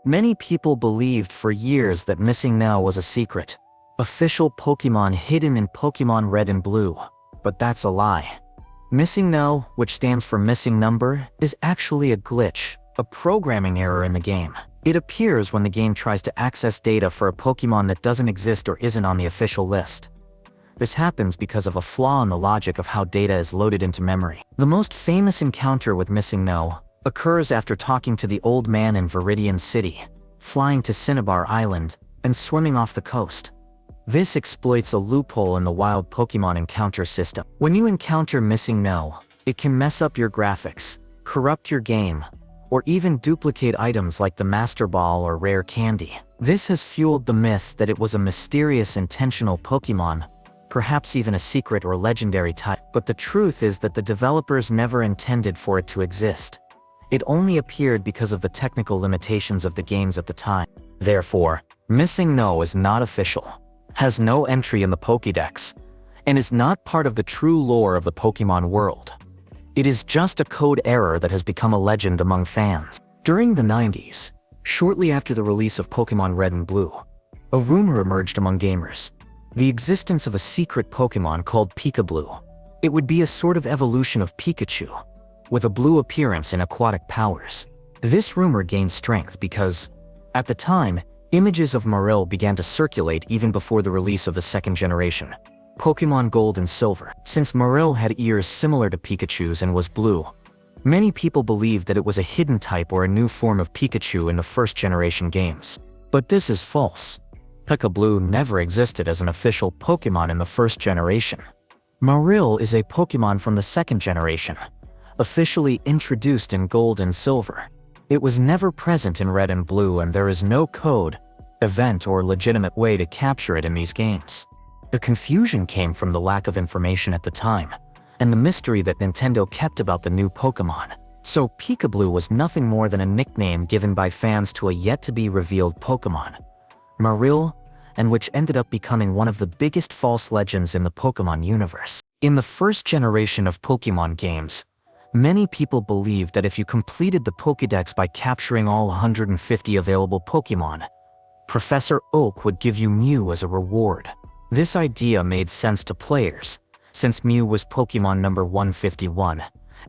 Many people believed for years that Missing No was a secret, official Pokémon hidden in Pokémon Red and Blue. But that's a lie. Missing No, which stands for missing number, is actually a glitch, a programming error in the game. It appears when the game tries to access data for a Pokémon that doesn't exist or isn't on the official list. This happens because of a flaw in the logic of how data is loaded into memory. The most famous encounter with Missing No occurs after talking to the old man in Viridian City, flying to Cinnabar Island, and swimming off the coast. This exploits a loophole in the wild Pokémon encounter system. When you encounter Missing No, it can mess up your graphics, corrupt your game, or even duplicate items like the Master Ball or rare candy. This has fueled the myth that it was a mysterious intentional Pokémon, perhaps even a secret or legendary type. But the truth is that the developers never intended for it to exist. It only appeared because of the technical limitations of the games at the time. Therefore, Missing No is not official, has no entry in the Pokédex, and is not part of the true lore of the Pokémon world. It is just a code error that has become a legend among fans. During the 90s, shortly after the release of Pokémon Red and Blue, a rumor emerged among gamers: the existence of a secret Pokémon called Pika-Blue. It would be a sort of evolution of Pikachu, with a blue appearance and aquatic powers. This rumor gained strength because, at the time, images of Marill began to circulate even before the release of the second generation, Pokémon Gold and Silver. Since Marill had ears similar to Pikachu's and was blue, many people believed that it was a hidden type or a new form of Pikachu in the first generation games. But this is false. Pika-Blue never existed as an official Pokémon in the first generation. Marill is a Pokémon from the second generation, officially introduced in Gold and Silver. It was never present in Red and Blue, and there is no code, event, or legitimate way to capture it in these games. The confusion came from the lack of information at the time, and the mystery that Nintendo kept about the new Pokémon. So Pika-Blue was nothing more than a nickname given by fans to a yet-to-be-revealed Pokémon, Marill, and which ended up becoming one of the biggest false legends in the Pokémon universe. In the first generation of Pokémon games, many people believed that if you completed the Pokédex by capturing all 150 available Pokémon, Professor Oak would give you Mew as a reward. This idea made sense to players, since Mew was Pokémon number 151,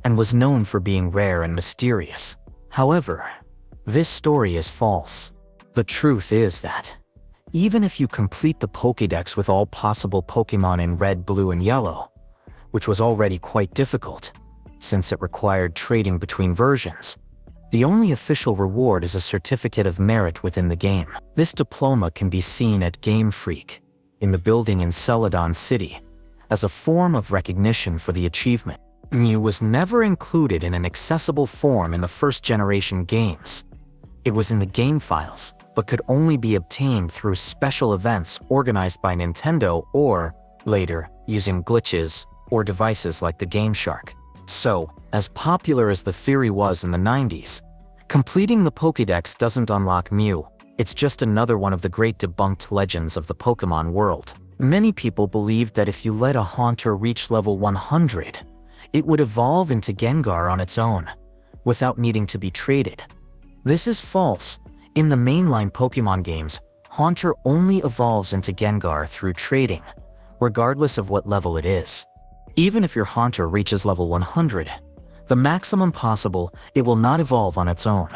and was known for being rare and mysterious. However, this story is false. The truth is that, even if you complete the Pokédex with all possible Pokémon in Red, Blue, and Yellow, which was already quite difficult, since it required trading between versions, the only official reward is a certificate of merit within the game. This diploma can be seen at Game Freak, in the building in Celadon City, as a form of recognition for the achievement. Mew was never included in an accessible form in the first-generation games. It was in the game files, but could only be obtained through special events organized by Nintendo or, later, using glitches or devices like the Game Shark. So, as popular as the theory was in the 90s, completing the Pokédex doesn't unlock Mew. It's just another one of the great debunked legends of the Pokémon world. Many people believed that if you let a Haunter reach level 100, it would evolve into Gengar on its own, without needing to be traded. This is false. In the mainline Pokémon games, Haunter only evolves into Gengar through trading, regardless of what level it is. Even if your Haunter reaches level 100, the maximum possible, it will not evolve on its own.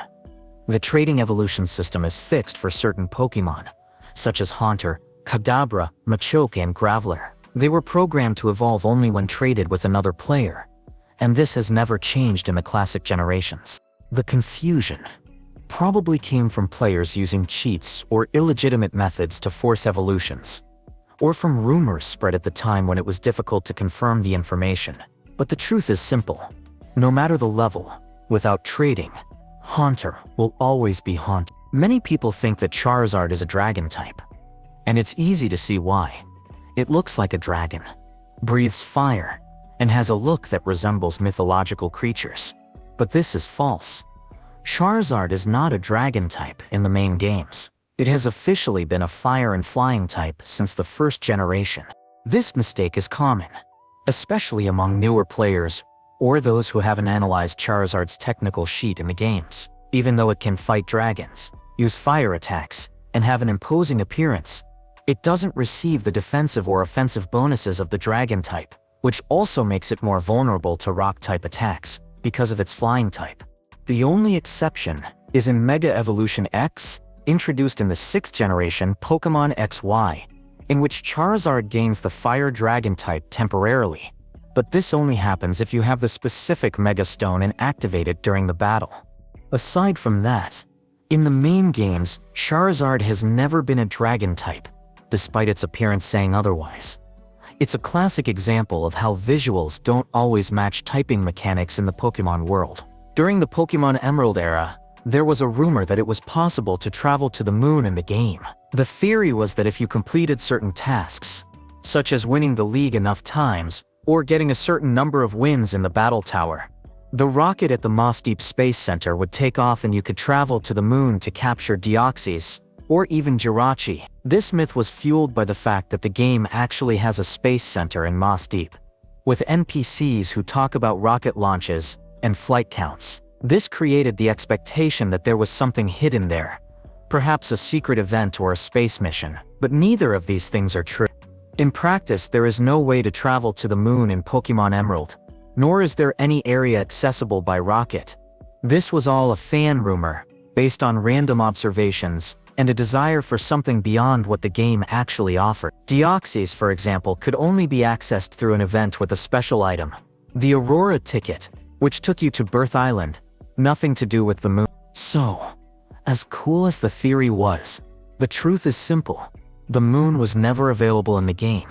The trading evolution system is fixed for certain Pokémon, such as Haunter, Kadabra, Machoke, and Graveler. They were programmed to evolve only when traded with another player, and this has never changed in the classic generations. The confusion probably came from players using cheats or illegitimate methods to force evolutions, or from rumors spread at the time when it was difficult to confirm the information. But the truth is simple. No matter the level, without trading, Haunter will always be Haunter. Many people think that Charizard is a dragon type, and it's easy to see why. It looks like a dragon, breathes fire, and has a look that resembles mythological creatures. But this is false. Charizard is not a dragon type in the main games. It has officially been a fire and flying type since the first generation. This mistake is common, especially among newer players or those who haven't analyzed Charizard's technical sheet in the games. Even though it can fight dragons, use fire attacks, and have an imposing appearance. It doesn't receive the defensive or offensive bonuses of the dragon type, which also makes it more vulnerable to rock-type attacks because of its flying type. The only exception is in Mega Evolution X, introduced in the 6th generation Pokémon XY, in which Charizard gains the Fire Dragon type temporarily, but this only happens if you have the specific Mega Stone and activate it during the battle. Aside from that, in the main games, Charizard has never been a Dragon type, despite its appearance saying otherwise. It's a classic example of how visuals don't always match typing mechanics in the Pokémon world. During the Pokémon Emerald era, there was a rumor that it was possible to travel to the moon in the game. The theory was that if you completed certain tasks, such as winning the league enough times, or getting a certain number of wins in the battle tower, the rocket at the Moss Deep Space Center would take off and you could travel to the moon to capture Deoxys, or even Jirachi. This myth was fueled by the fact that the game actually has a space center in Moss Deep, with NPCs who talk about rocket launches and flight counts. This created the expectation that there was something hidden there, perhaps a secret event or a space mission, but neither of these things are true. In practice, there is no way to travel to the moon in Pokémon Emerald, nor is there any area accessible by rocket. This was all a fan rumor, based on random observations, and a desire for something beyond what the game actually offered. Deoxys, for example, could only be accessed through an event with a special item, the Aurora ticket, which took you to Birth Island, nothing to do with the moon. So, as cool as the theory was, the truth is simple. The moon was never available in the game.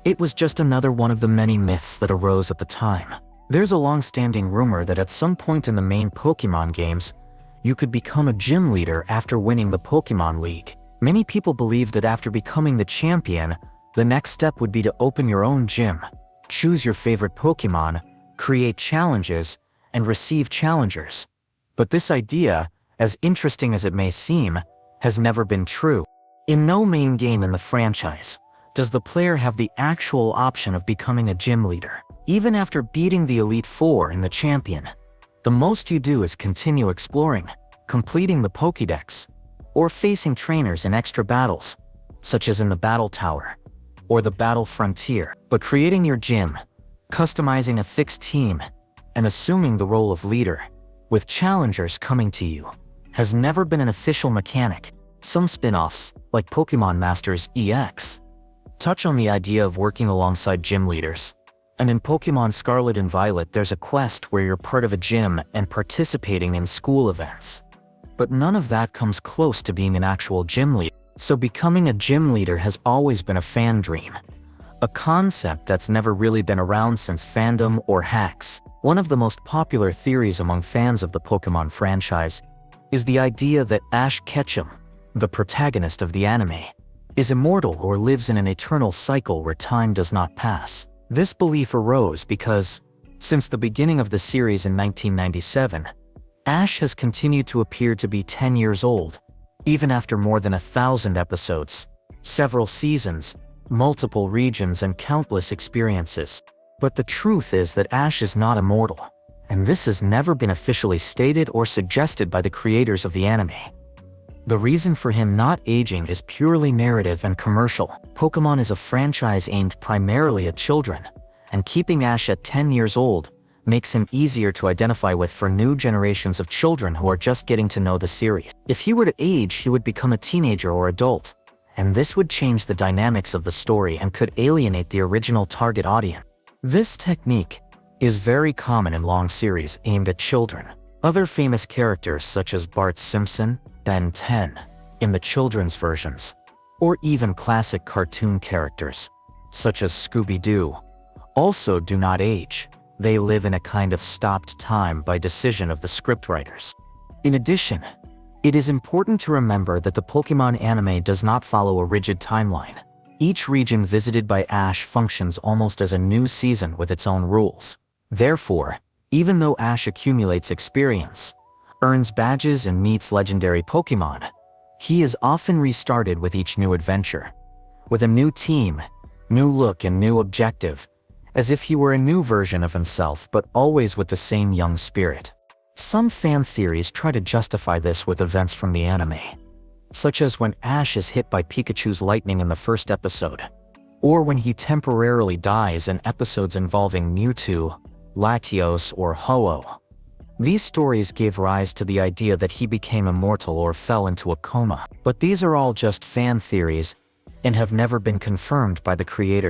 It was just another one of the many myths that arose at the time. There's a long-standing rumor that at some point in the main Pokémon games, you could become a gym leader after winning the Pokémon League. Many people believe that after becoming the champion, the next step would be to open your own gym, choose your favorite Pokémon, create challenges, and receive challengers. But this idea, as interesting as it may seem, has never been true. In no main game in the franchise does the player have the actual option of becoming a gym leader. Even after beating the Elite Four in the Champion, the most you do is continue exploring, completing the Pokédex, or facing trainers in extra battles, such as in the Battle Tower or the Battle Frontier. But creating your gym, customizing a fixed team, and assuming the role of leader, with challengers coming to you, has never been an official mechanic. Some spin-offs, like Pokémon Masters EX, touch on the idea of working alongside gym leaders. And in Pokémon Scarlet and Violet, there's a quest where you're part of a gym and participating in school events. But none of that comes close to being an actual gym leader. So becoming a gym leader has always been a fan dream, a concept that's never really been around since fandom or hacks. One of the most popular theories among fans of the Pokémon franchise is the idea that Ash Ketchum, the protagonist of the anime, is immortal or lives in an eternal cycle where time does not pass. This belief arose because, since the beginning of the series in 1997, Ash has continued to appear to be 10 years old, even after more than 1,000 episodes, several seasons, multiple regions, and countless experiences. But the truth is that Ash is not immortal, and this has never been officially stated or suggested by the creators of the anime. The reason for him not aging is purely narrative and commercial. Pokémon is a franchise aimed primarily at children, and keeping Ash at 10 years old makes him easier to identify with for new generations of children who are just getting to know the series. If he were to age, he would become a teenager or adult, and this would change the dynamics of the story and could alienate the original target audience. This technique is very common in long series aimed at children. Other famous characters such as Bart Simpson, Ben 10, in the children's versions, or even classic cartoon characters, such as Scooby-Doo, also do not age. They live in a kind of stopped time by decision of the scriptwriters. In addition, it is important to remember that the Pokémon anime does not follow a rigid timeline. Each region visited by Ash functions almost as a new season with its own rules. Therefore, even though Ash accumulates experience, earns badges, and meets legendary Pokémon, he is often restarted with each new adventure, with a new team, new look, and new objective, as if he were a new version of himself, but always with the same young spirit. Some fan theories try to justify this with events from the anime, such as when Ash is hit by Pikachu's lightning in the first episode, or when he temporarily dies in episodes involving Mewtwo, Latios, or Ho-Oh. These stories gave rise to the idea that he became immortal or fell into a coma, but these are all just fan theories and have never been confirmed by the creator.